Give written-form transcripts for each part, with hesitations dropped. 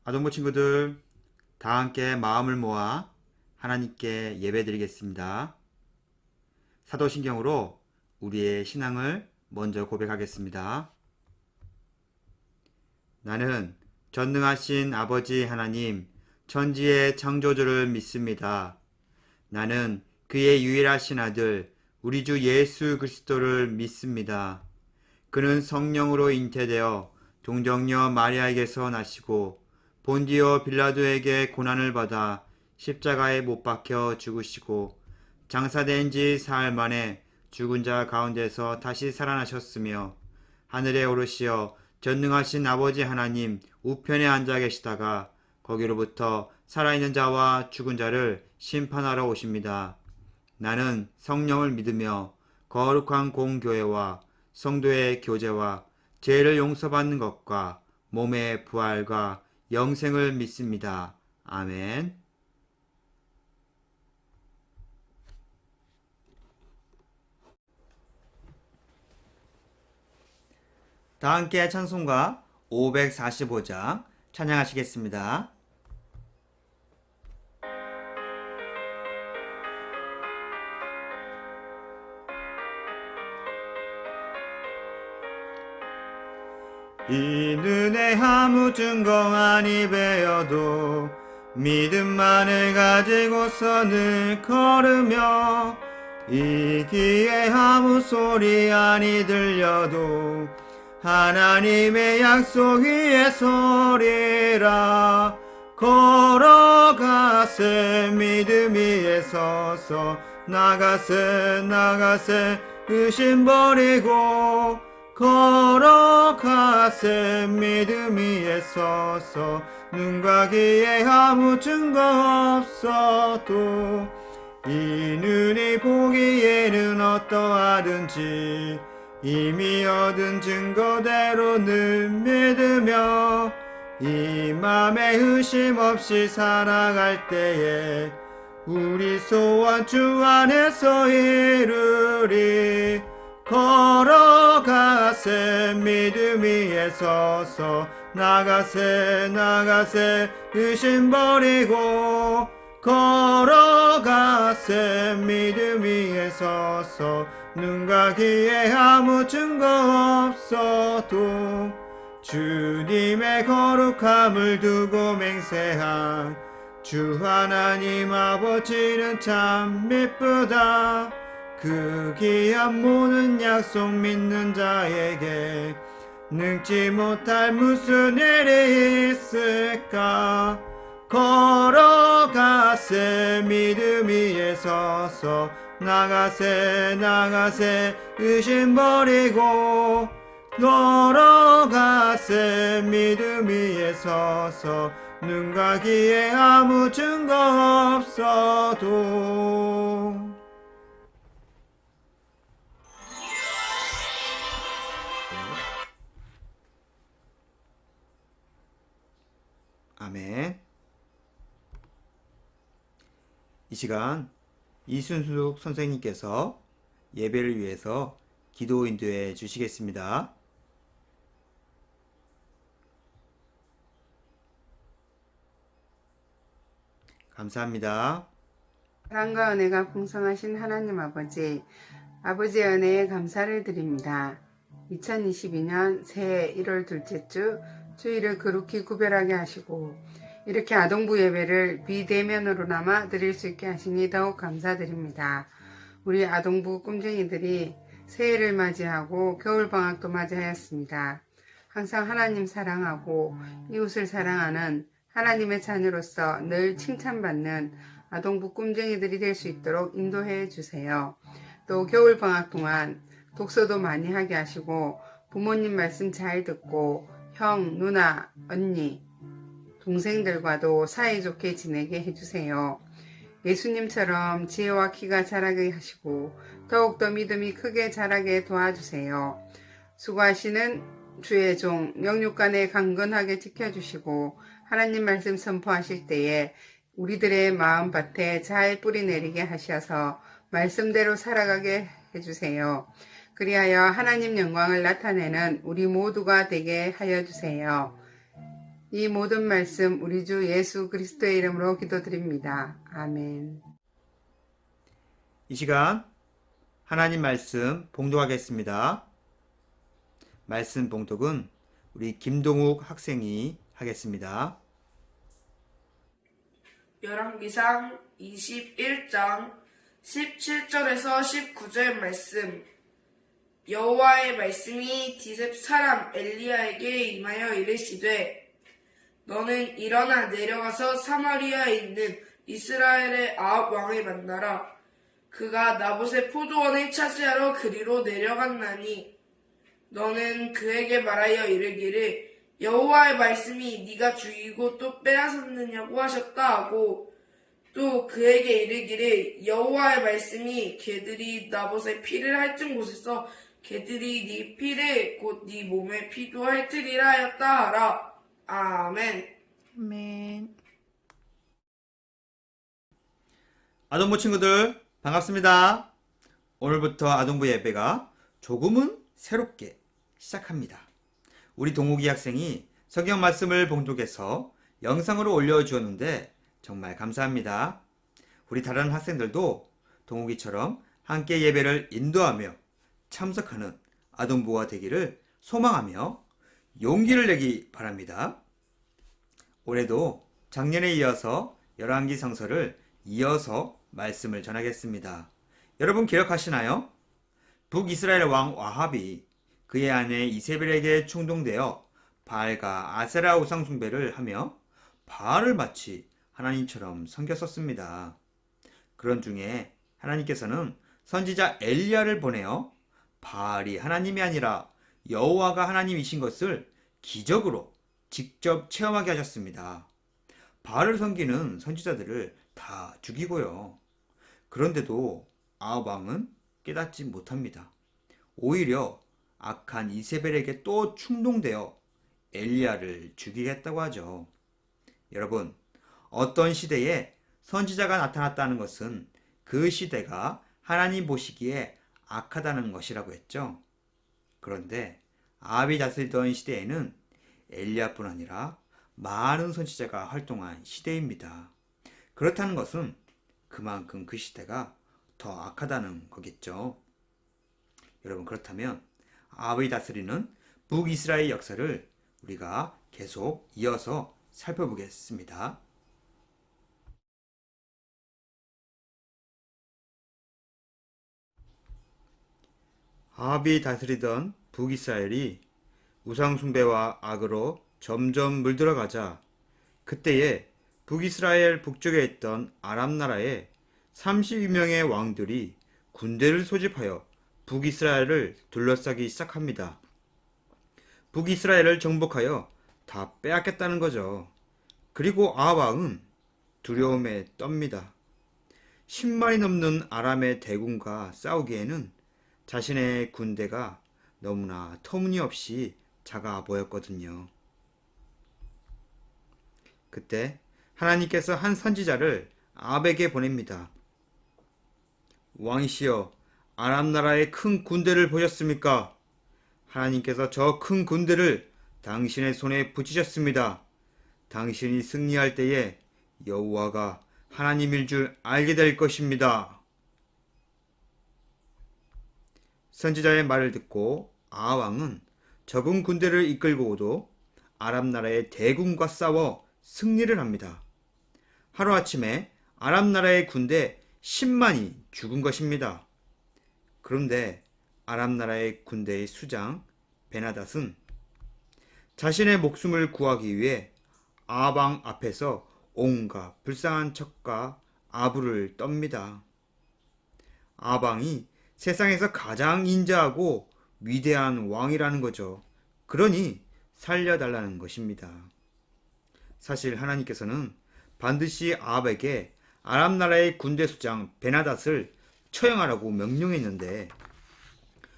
아동부 친구들, 다 함께 마음을 모아 하나님께 예배드리겠습니다. 사도신경으로 우리의 신앙을 먼저 고백하겠습니다. 나는 전능하신 아버지 하나님, 천지의 창조주를 믿습니다. 나는 그의 유일하신 아들, 우리 주 예수 그리스도를 믿습니다. 그는 성령으로 잉태되어 동정녀 마리아에게서 나시고 본디오 빌라도에게 고난을 받아 십자가에 못 박혀 죽으시고 장사된 지 사흘 만에 죽은 자 가운데서 다시 살아나셨으며 하늘에 오르시어 전능하신 아버지 하나님 우편에 앉아 계시다가 거기로부터 살아있는 자와 죽은 자를 심판하러 오십니다. 나는 성령을 믿으며 거룩한 공교회와 성도의 교제와 죄를 용서받는 것과 몸의 부활과 영생을 믿습니다. 아멘. 다 함께 찬송가 545장 찬양하시겠습니다. 이 눈에 아무 증거 아니 배어도 믿음만을 가지고서 늘 걸으며 이 귀에 아무 소리 아니 들려도 하나님의 약속 위에 서리라. 걸어가세 믿음 위에 서서 나가세 의심 버리고 걸어가세 믿음 위에 서서 눈과 귀에 아무 증거 없어도 이 눈이 보기에는 어떠하든지 이미 얻은 증거대로는 믿으며 이 맘에 의심 없이 살아갈 때에 우리 소원 주 안에서 이루리. 걸어가세 믿음 위에 서서 나가세 의심 버리고 걸어가세 믿음 위에 서서 눈과 귀에 아무 증거 없어도 주님의 거룩함을 두고 맹세한 주 하나님 아버지는 참 미쁘다. 그 귀한 모든 약속 믿는 자에게 능지 못할 무슨 일이 있을까. 걸어가세 믿음 위에 서서 나가세 의심 버리고 걸어가세 믿음 위에 서서 눈과 귀에 아무 증거 없어도. 아멘. 이 시간 이순숙 선생님께서 예배를 위해서 기도 인도해 주시겠습니다. 감사합니다. 사랑과 은혜가 풍성하신 하나님 아버지, 아버지의 은혜에 감사를 드립니다. 2022년 새해 1월 둘째 주 주일을 거룩히 구별하게 하시고 이렇게 아동부 예배를 비대면으로나마 드릴 수 있게 하시니 더욱 감사드립니다. 우리 아동부 꿈쟁이들이 새해를 맞이하고 겨울방학도 맞이하였습니다. 항상 하나님 사랑하고 이웃을 사랑하는 하나님의 자녀로서 늘 칭찬받는 아동부 꿈쟁이들이 될 수 있도록 인도해 주세요. 또 겨울방학 동안 독서도 많이 하게 하시고 부모님 말씀 잘 듣고 형, 누나, 언니, 동생들과도 사이좋게 지내게 해주세요. 예수님처럼 지혜와 키가 자라게 하시고 더욱더 믿음이 크게 자라게 도와주세요. 수고하시는 주의 종 영육간에 강건하게 지켜주시고 하나님 말씀 선포하실 때에 우리들의 마음밭에 잘 뿌리내리게 하셔서 말씀대로 살아가게 해주세요. 그리하여 하나님 영광을 나타내는 우리 모두가 되게 하여 주세요. 이 모든 말씀 우리 주 예수 그리스도의 이름으로 기도드립니다. 아멘. 이 시간 하나님 말씀 봉독하겠습니다. 말씀 봉독은 우리 김동욱 학생이 하겠습니다. 열왕기상 21장 17절에서 19절 말씀. 여호와의 말씀이 디셉 사람 엘리야에게 임하여 이르시되 너는 일어나 내려가서 사마리아에 있는 이스라엘의 아합 왕을 만나라. 그가 나봇의 포도원을 차지하러 그리로 내려갔나니 너는 그에게 말하여 이르기를 여호와의 말씀이 네가 죽이고 또 빼앗았느냐고 하셨다 하고 또 그에게 이르기를 여호와의 말씀이 개들이 나봇의 피를 핥은 곳에서 개들이 네 피를 곧 네 몸의 피도 핥으리라 하였다 하라. 아멘. 아멘. 아동부 친구들 반갑습니다. 오늘부터 아동부 예배가 조금은 새롭게 시작합니다. 우리 동욱이 학생이 성경 말씀을 봉독해서 영상으로 올려주었는데 정말 감사합니다. 우리 다른 학생들도 동욱이처럼 함께 예배를 인도하며 참석하는 아동부가 되기를 소망하며 용기를 내기 바랍니다. 올해도 작년에 이어서 열왕기 성서를 이어서 말씀을 전하겠습니다. 여러분 기억하시나요? 북이스라엘 왕 아합이 그의 아내 이세벨에게 충동되어 바알과 아세라 우상 숭배를 하며 바알을 마치 하나님처럼 섬겼었습니다. 그런 중에 하나님께서는 선지자 엘리야를 보내어 바알이 하나님이 아니라 여호와가 하나님이신 것을 기적으로 직접 체험하게 하셨습니다. 바알을 섬기는 선지자들을 다 죽이고요. 그런데도 아합 왕은 깨닫지 못합니다. 오히려 악한 이세벨에게 또 충동되어 엘리야를 죽이겠다고 하죠. 여러분, 어떤 시대에 선지자가 나타났다는 것은 그 시대가 하나님 보시기에 악하다는 것이라고 했죠. 그런데 아합이 다스리던 시대에는 엘리야뿐 아니라 많은 선지자가 활동한 시대입니다. 그렇다는 것은 그만큼 그 시대가 더 악하다는 거겠죠. 여러분, 그렇다면 아합이 다스리는 북이스라엘 역사를 우리가 계속 이어서 살펴보겠습니다. 아합이 다스리던 북이스라엘이 우상숭배와 악으로 점점 물들어가자 그때에 북이스라엘 북쪽에 있던 아람 나라의 32명의 왕들이 군대를 소집하여 북이스라엘을 둘러싸기 시작합니다. 북이스라엘을 정복하여 다 빼앗겠다는 거죠. 그리고 아합 왕은 두려움에 떱니다. 10만이 넘는 아람의 대군과 싸우기에는 자신의 군대가 너무나 터무니없이 작아 보였거든요. 그때 하나님께서 한 선지자를 아합에게 보냅니다. 왕이시여, 아람 나라의 큰 군대를 보셨습니까? 하나님께서 저 큰 군대를 당신의 손에 붙이셨습니다. 당신이 승리할 때에 여호와가 하나님일 줄 알게 될 것입니다. 선지자의 말을 듣고 아합 왕은 적은 군대를 이끌고도 아람 나라의 대군과 싸워 승리를 합니다. 하루아침에 아람 나라의 군대 10만이 죽은 것입니다. 그런데 아람 나라의 군대의 수장 베나닷은 자신의 목숨을 구하기 위해 아합 왕 앞에서 온갖 불쌍한 척과 아부를 떱니다. 아합 왕이 세상에서 가장 인자하고 위대한 왕이라는 거죠. 그러니 살려달라는 것입니다. 사실 하나님께서는 반드시 아합에게 아람 나라의 군대 수장 베나닷을 처형하라고 명령했는데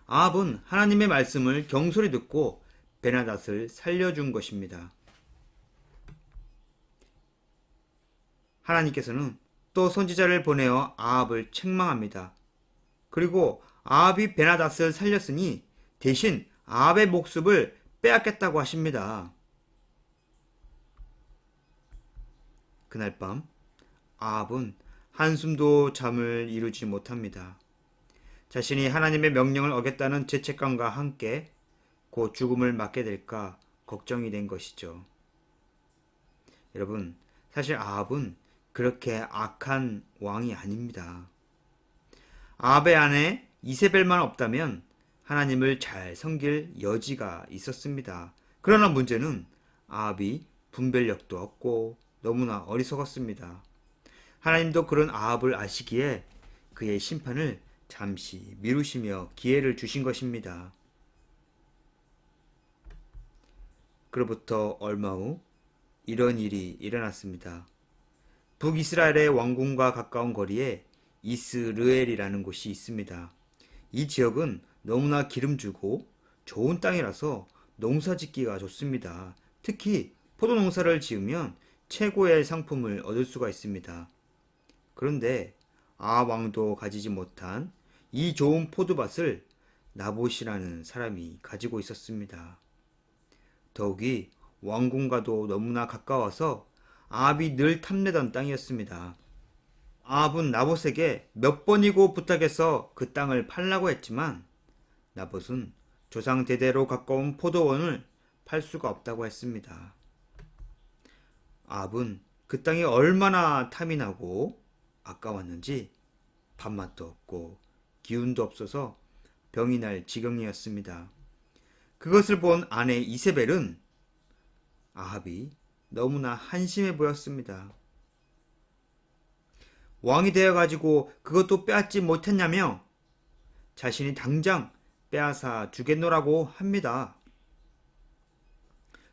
아합은 하나님의 말씀을 경솔히 듣고 베나닷을 살려준 것입니다. 하나님께서는 또 선지자를 보내어 아합을 책망합니다. 그리고 아합이 베나닷을 살렸으니 대신 아합의 목숨을 빼앗겠다고 하십니다. 그날 밤 아합은 한숨도 잠을 이루지 못합니다. 자신이 하나님의 명령을 어겼다는 죄책감과 함께 곧 죽음을 맞게 될까 걱정이 된 것이죠. 여러분, 사실 아합은 그렇게 악한 왕이 아닙니다. 아합의 아내 이세벨만 없다면 하나님을 잘 섬길 여지가 있었습니다. 그러나 문제는 아합이 분별력도 없고 너무나 어리석었습니다. 하나님도 그런 아합을 아시기에 그의 심판을 잠시 미루시며 기회를 주신 것입니다. 그로부터 얼마 후 이런 일이 일어났습니다. 북이스라엘의 왕궁과 가까운 거리에 이스르엘이라는 곳이 있습니다. 이 지역은 너무나 기름지고 좋은 땅이라서 농사 짓기가 좋습니다. 특히 포도 농사를 지으면 최고의 상품을 얻을 수가 있습니다. 그런데 아합 왕도 가지지 못한 이 좋은 포도밭을 나봇이라는 사람이 가지고 있었습니다. 더욱이 왕궁과도 너무나 가까워서 아합이 늘 탐내던 땅이었습니다. 아합은 나봇에게 몇 번이고 부탁해서 그 땅을 팔라고 했지만 나봇은 조상 대대로 가까운 포도원을 팔 수가 없다고 했습니다. 아합은 그 땅이 얼마나 탐이 나고 아까웠는지 밥맛도 없고 기운도 없어서 병이 날 지경이었습니다. 그것을 본 아내 이세벨은 아합이 너무나 한심해 보였습니다. 왕이 되어가지고 그것도 빼앗지 못했냐며 자신이 당장 빼앗아 주겠노라고 합니다.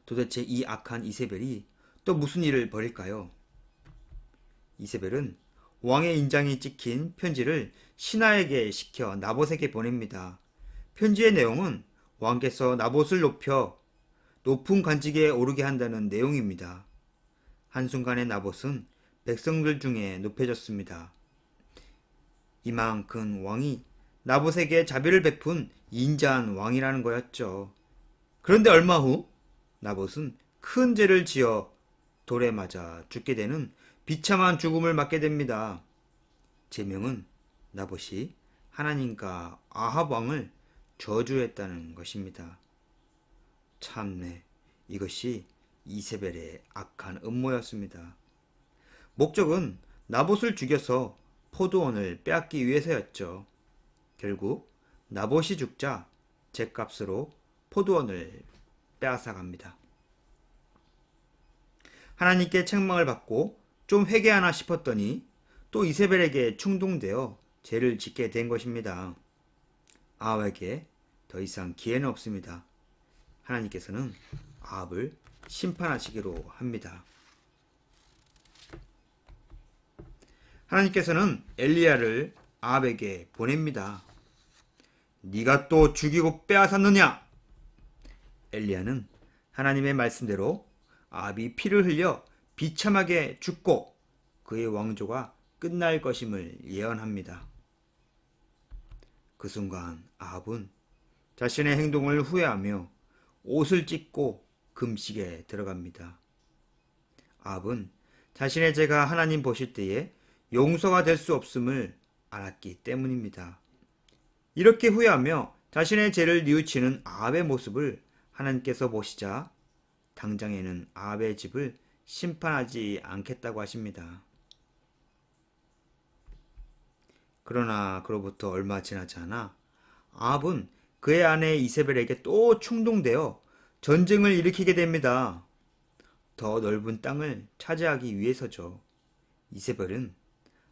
도대체 이 악한 이세벨이 또 무슨 일을 벌일까요? 이세벨은 왕의 인장이 찍힌 편지를 신하에게 시켜 나봇에게 보냅니다. 편지의 내용은 왕께서 나봇을 높여 높은 관직에 오르게 한다는 내용입니다. 한순간에 나봇은 백성들 중에 높여졌습니다. 이만큼 왕이 나봇에게 자비를 베푼 인자한 왕이라는 거였죠. 그런데 얼마 후 나봇은 큰 죄를 지어 돌에 맞아 죽게 되는 비참한 죽음을 맞게 됩니다. 제명은 나봇이 하나님과 아합 왕을 저주했다는 것입니다. 참네, 이것이 이세벨의 악한 음모였습니다. 목적은 나봇을 죽여서 포도원을 빼앗기 위해서였죠. 결국 나봇이 죽자 죗값으로 포도원을 빼앗아갑니다. 하나님께 책망을 받고 좀 회개하나 싶었더니 또 이세벨에게 충동되어 죄를 짓게 된 것입니다. 아합에게 더 이상 기회는 없습니다. 하나님께서는 아합을 심판하시기로 합니다. 하나님께서는 엘리야를 아합에게 보냅니다. 네가 또 죽이고 빼앗았느냐? 엘리야는 하나님의 말씀대로 아합이 피를 흘려 비참하게 죽고 그의 왕조가 끝날 것임을 예언합니다. 그 순간 아합은 자신의 행동을 후회하며 옷을 찢고 금식에 들어갑니다. 아합은 자신의 죄가 하나님 보실 때에 용서가 될 수 없음을 알았기 때문입니다. 이렇게 후회하며 자신의 죄를 뉘우치는 아합의 모습을 하나님께서 보시자 당장에는 아합의 집을 심판하지 않겠다고 하십니다. 그러나 그로부터 얼마 지나지 않아 아합은 그의 아내 이세벨에게 또 충동되어 전쟁을 일으키게 됩니다. 더 넓은 땅을 차지하기 위해서죠. 이세벨은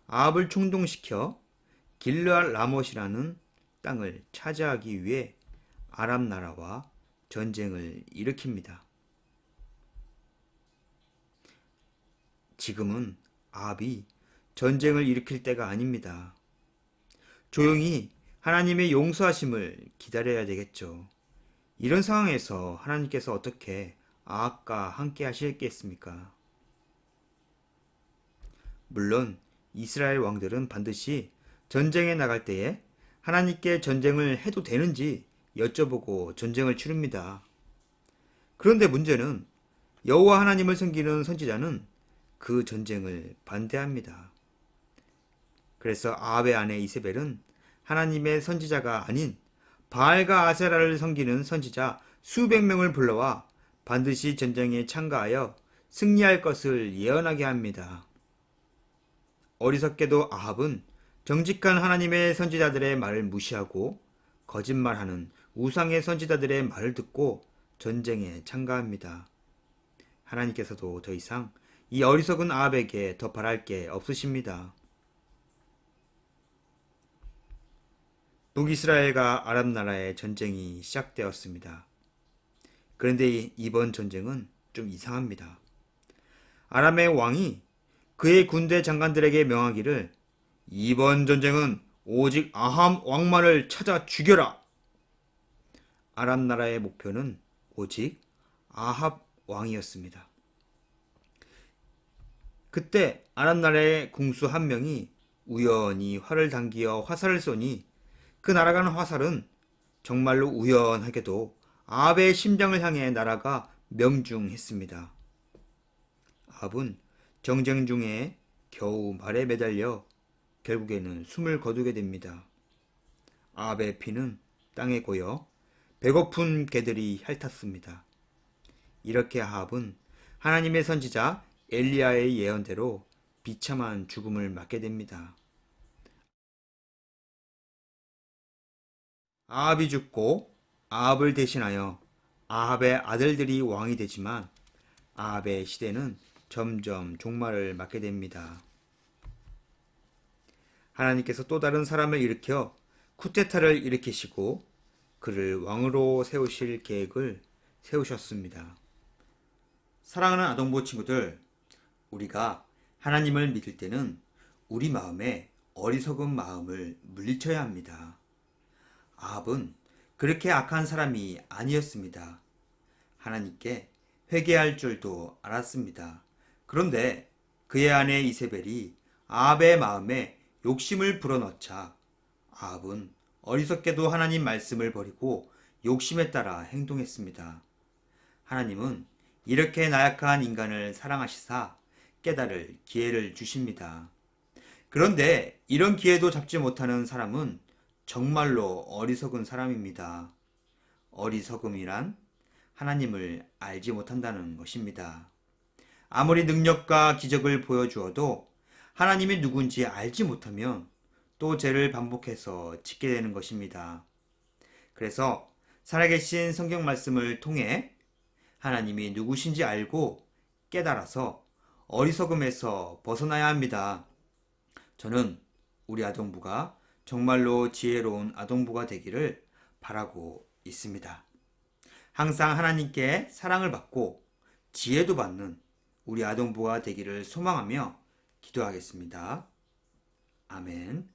아합을 충동시켜 길르앗 라못이라는 땅을 차지하기 위해 아람 나라와 전쟁을 일으킵니다. 지금은 아합이 전쟁을 일으킬 때가 아닙니다. 조용히 하나님의 용서하심을 기다려야 되겠죠. 이런 상황에서 하나님께서 어떻게 아합과 함께 하시겠습니까? 물론 이스라엘 왕들은 반드시 전쟁에 나갈 때에 하나님께 전쟁을 해도 되는지 여쭤보고 전쟁을 치릅니다. 그런데 문제는 여호와 하나님을 섬기는 선지자는 그 전쟁을 반대합니다. 그래서 아합의 아내 이세벨은 하나님의 선지자가 아닌 바알과 아세라를 섬기는 선지자 수백 명을 불러와 반드시 전쟁에 참가하여 승리할 것을 예언하게 합니다. 어리석게도 아합은 정직한 하나님의 선지자들의 말을 무시하고 거짓말하는 우상의 선지자들의 말을 듣고 전쟁에 참가합니다. 하나님께서도 더 이상 이 어리석은 아합에게 더 바랄 게 없으십니다. 북이스라엘과 아랍 나라의 전쟁이 시작되었습니다. 그런데 이번 전쟁은 좀 이상합니다. 아람의 왕이 그의 군대 장관들에게 명하기를 이번 전쟁은 오직 아합 왕만을 찾아 죽여라. 아랍 나라의 목표는 오직 아합 왕이었습니다. 그때 아랍 나라의 궁수 한 명이 우연히 활을 당기어 화살을 쏘니 그 날아가는 화살은 정말로 우연하게도 아합의 심장을 향해 날아가 명중했습니다. 아합은 정쟁 중에 겨우 말에 매달려 결국에는 숨을 거두게 됩니다. 아합의 피는 땅에 고여 배고픈 개들이 핥았습니다. 이렇게 아합은 하나님의 선지자 엘리야의 예언대로 비참한 죽음을 맞게 됩니다. 아합이 죽고 아합을 대신하여 아합의 아들들이 왕이 되지만 아합의 시대는 점점 종말을 맞게 됩니다. 하나님께서 또 다른 사람을 일으켜 쿠데타를 일으키시고 그를 왕으로 세우실 계획을 세우셨습니다. 사랑하는 아동부 친구들, 우리가 하나님을 믿을 때는 우리 마음에 어리석은 마음을 물리쳐야 합니다. 아합은 그렇게 악한 사람이 아니었습니다. 하나님께 회개할 줄도 알았습니다. 그런데 그의 아내 이세벨이 아합의 마음에 욕심을 불어넣자 아합은 어리석게도 하나님 말씀을 버리고 욕심에 따라 행동했습니다. 하나님은 이렇게 나약한 인간을 사랑하시사 깨달을 기회를 주십니다. 그런데 이런 기회도 잡지 못하는 사람은 정말로 어리석은 사람입니다. 어리석음이란 하나님을 알지 못한다는 것입니다. 아무리 능력과 기적을 보여주어도 하나님이 누군지 알지 못하면 또 죄를 반복해서 짓게 되는 것입니다. 그래서 살아계신 성경 말씀을 통해 하나님이 누구신지 알고 깨달아서 어리석음에서 벗어나야 합니다. 저는 우리 아동부가 정말로 지혜로운 아동부가 되기를 바라고 있습니다. 항상 하나님께 사랑을 받고 지혜도 받는 우리 아동부가 되기를 소망하며 기도하겠습니다. 아멘.